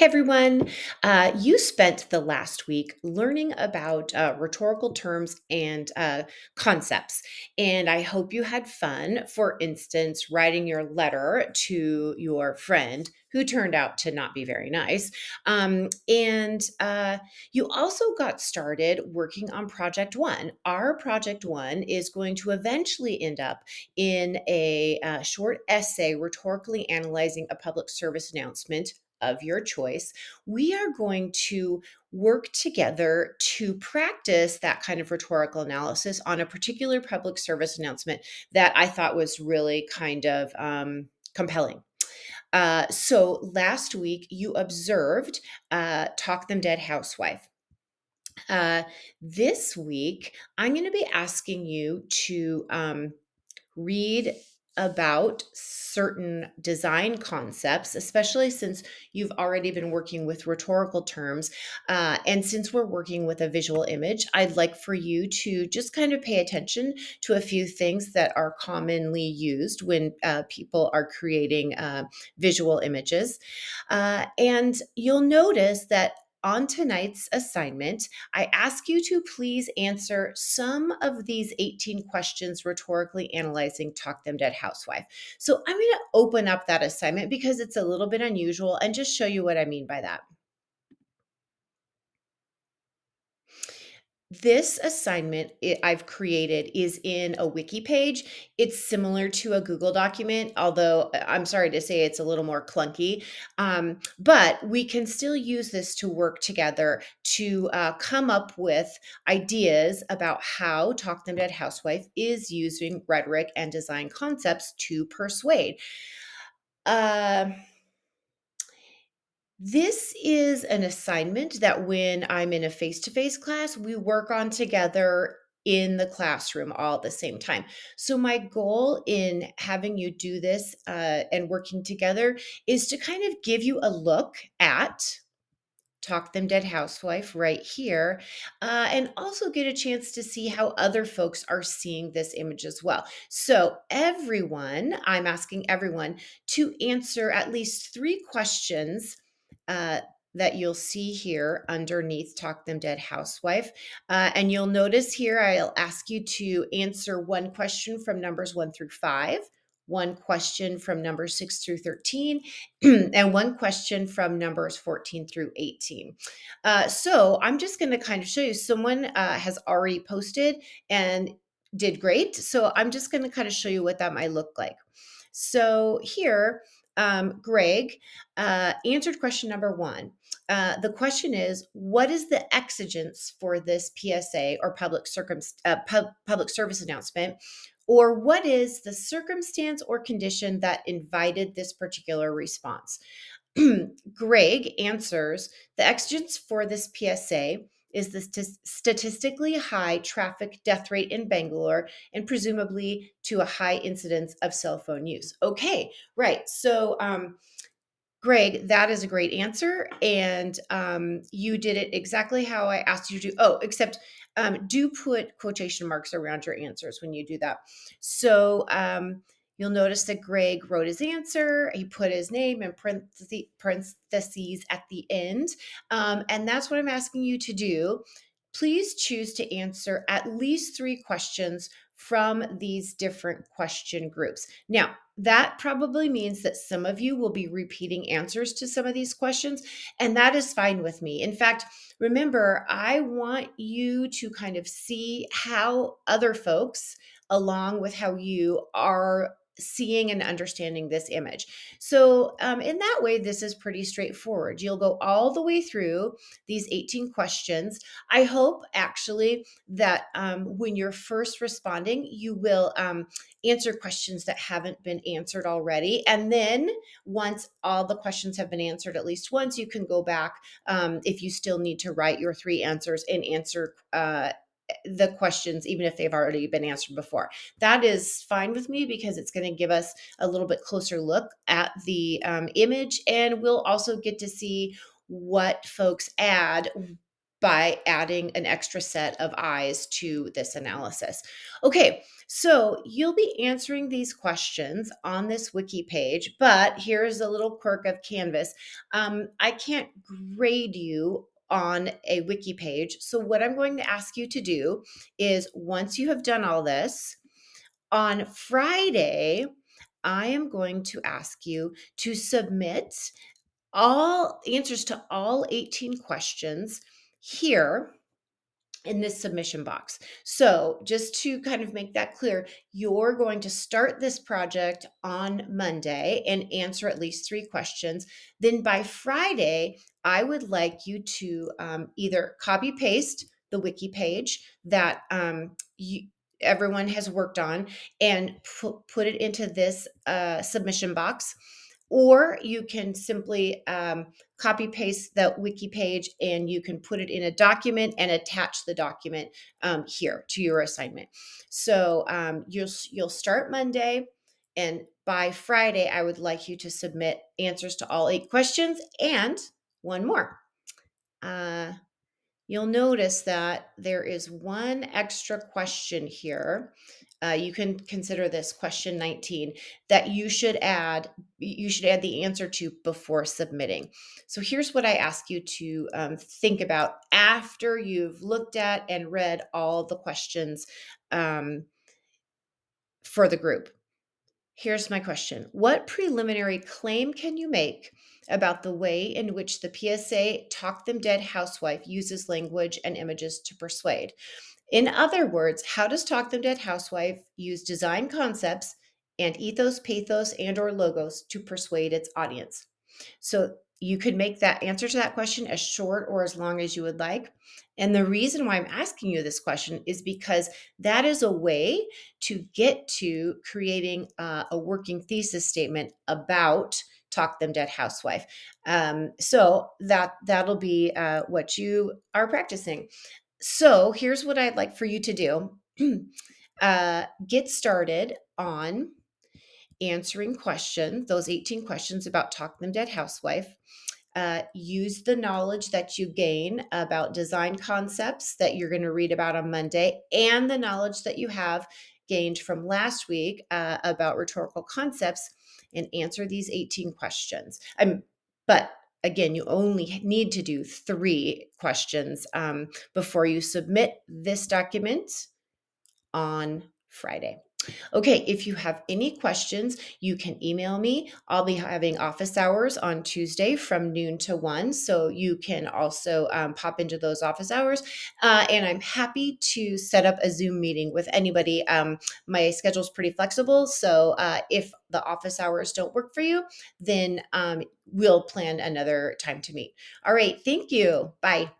Hey everyone, you spent the last week learning about rhetorical terms and concepts, and I hope you had fun. For instance, writing your letter to your friend who turned out to not be very nice. And you also got started working on Project One. Our Project One is going to eventually end up in a short essay rhetorically analyzing a public service announcement of your choice. We are going to work together to practice that kind of rhetorical analysis on a particular public service announcement that I thought was really kind of compelling. So last week you observed Talk Them Dead Housewife. Uh, this week, I'm going to be asking you to read about certain design concepts, especially since you've already been working with rhetorical terms. And since we're working with a visual image, I'd like for you to just kind of pay attention to a few things that are commonly used when people are creating visual images. And you'll notice that on tonight's assignment, I ask you to please answer some of these 18 questions rhetorically analyzing Talk Them Dead Housewife. So I'm going to open up that assignment because it's a little bit unusual and just show you what I mean by that. This assignment I've created is in a wiki page. It's similar to a Google document, although I'm sorry to say it's a little more clunky. But we can still use this to work together to come up with ideas about how Talk Them Dead Housewife is using rhetoric and design concepts to persuade. Uh, this is an assignment that when I'm in a face to face class, we work on together in the classroom all at the same time. So, my goal in having you do this and working together is to kind of give you a look at Talk Them Dead Housewife right here, and also get a chance to see how other folks are seeing this image as well. So, I'm asking everyone to answer at least three questions uh, that you'll see here underneath Talk Them Dead Housewife. And you'll notice here, I'll ask you to answer one question from numbers 1 through 5. One question from numbers 6 through 13, and one question from numbers 14 through 18. So I'm just going to kind of show you. Someone has already posted and did great. So I'm just going to kind of show you what that might look like. So here, Greg answered question number 1. The question is, what is the exigence for this PSA or public service announcement? Or what is the circumstance or condition that invited this particular response? Greg answers, the exigence for this PSA is the statistically high traffic death rate in Bangalore and presumably to a high incidence of cell phone use. Okay, right. So, Greg, that is a great answer. And you did it exactly how I asked you to. Oh, except do put quotation marks around your answers when you do that. So you'll notice that Greg wrote his answer. He put his name in parentheses at the end. And that's what I'm asking you to do. Please choose to answer at least three questions from these different question groups. Now, that probably means that some of you will be repeating answers to some of these questions, and that is fine with me. In fact, remember, I want you to kind of see how other folks, along with how you are seeing and understanding this image. So, in that way, this is pretty straightforward. You'll go all the way through these 18 questions. I hope actually that when you're first responding, you will answer questions that haven't been answered already. And then once all the questions have been answered at least once, you can go back if you still need to write your three answers and answer the questions, even if they've already been answered before. That is fine with me because it's going to give us a little bit closer look at the image. And we'll also get to see what folks add by adding an extra set of eyes to this analysis. Okay, so you'll be answering these questions on this wiki page, but here's a little quirk of Canvas. I can't grade you on a wiki page. So, what I'm going to ask you to do is once you have done all this, on Friday, I am going to ask you to submit all answers to all 18 questions here in this submission box. So, just to kind of make that clear, you're going to start this project on Monday and answer at least 3 questions. Then by Friday, I would like you to either copy paste the wiki page that everyone has worked on and put it into this submission box. Or you can simply copy paste that wiki page and you can put it in a document and attach the document here to your assignment. So you'll start Monday, and by Friday, I would like you to submit answers to all 8 questions and one more. Uh, You'll notice that there is one extra question here. You can consider this question 19 that you should add. You should add the answer to before submitting. So here's what I ask you to think about after you've looked at and read all the questions um, for the group. Here's my question. What preliminary claim can you make about the way in which the PSA Talk Them Dead Housewife uses language and images to persuade? In other words, how does Talk Them Dead Housewife use design concepts and ethos, pathos, and or logos to persuade its audience? So you could make that answer to that question as short or as long as you would like. And the reason why I'm asking you this question is because that is a way to get to creating a working thesis statement about Talk Them Dead Housewife. So that'll be what you are practicing. So here's what I'd like for you to do. Get started on answering questions, those 18 questions about Talk Them Dead Housewife. Use the knowledge that you gain about design concepts that you're going to read about on Monday and the knowledge that you have gained from last week about rhetorical concepts and answer these 18 questions. But again, you only need to do 3 questions before you submit this document on Friday. Okay, if you have any questions, you can email me. I'll be having office hours on Tuesday from noon to 1. So you can also pop into those office hours. And I'm happy to set up a Zoom meeting with anybody. My schedule's pretty flexible. So if the office hours don't work for you, then we'll plan another time to meet. All right, thank you. Bye.